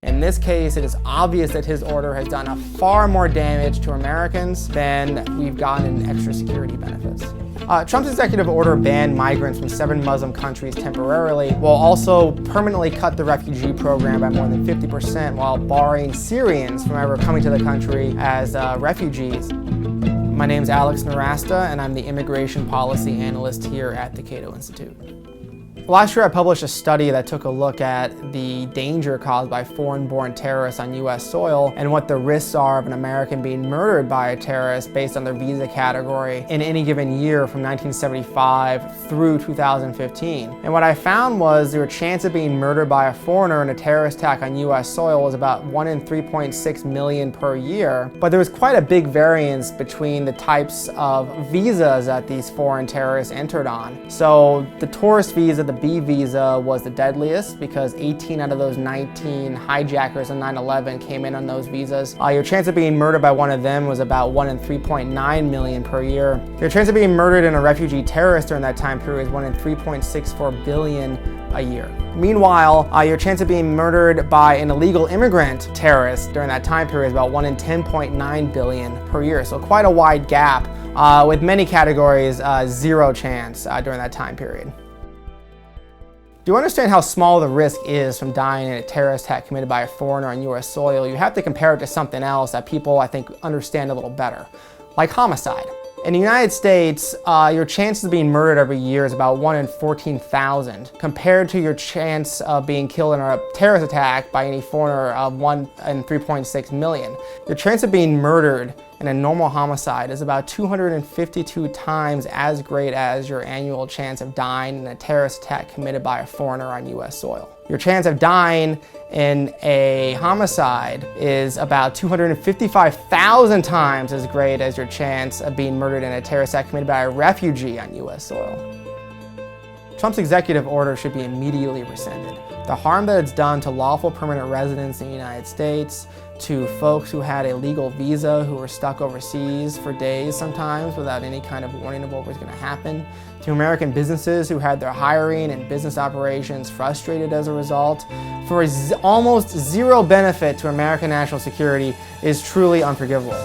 In this case, it is obvious that his order has done far more damage to Americans than we've gotten in extra security benefits. Trump's executive order banned migrants from 7 Muslim countries temporarily, while also permanently cut the refugee program by more than 50% while barring Syrians from ever coming to the country as refugees. My name is Alex Narasta, and I'm the Immigration Policy Analyst here at the Cato Institute. Last year I published a study that took a look at the danger caused by foreign-born terrorists on U.S. soil and what the risks are of an American being murdered by a terrorist based on their visa category in any given year from 1975 through 2015. And what I found was your chance of being murdered by a foreigner in a terrorist attack on U.S. soil was about 1 in 3.6 million per year, but there was quite a big variance between the types of visas that these foreign terrorists entered on. So the tourist visa, the B visa, was the deadliest because 18 out of those 19 hijackers on 9/11 came in on those visas. Your chance of being murdered by one of them was about 1 in 3.9 million per year. Your chance of being murdered in a refugee terrorist during that time period is 1 in 3.64 billion a year. Meanwhile, your chance of being murdered by an illegal immigrant terrorist during that time period is about 1 in 10.9 billion per year. So quite a wide gap, with many categories zero chance during that time period. To understand how small the risk is from dying in a terrorist attack committed by a foreigner on U.S. soil, you have to compare it to something else that people, I think, understand a little better, like homicide. In the United States, your chances of being murdered every year is about 1 in 14,000, compared to your chance of being killed in a terrorist attack by any foreigner of 1 in 3.6 million. Your chance of being murdered in a normal homicide is about 252 times as great as your annual chance of dying in a terrorist attack committed by a foreigner on U.S. soil. Your chance of dying in a homicide is about 255,000 times as great as your chance of being murdered in a terrorist attack committed by a refugee on U.S. soil. Trump's executive order should be immediately rescinded. The harm that it's done to lawful permanent residents in the United States, to folks who had a legal visa who were stuck overseas for days sometimes without any kind of warning of what was going to happen, to American businesses who had their hiring and business operations frustrated as a result, for almost zero benefit to American national security is truly unforgivable.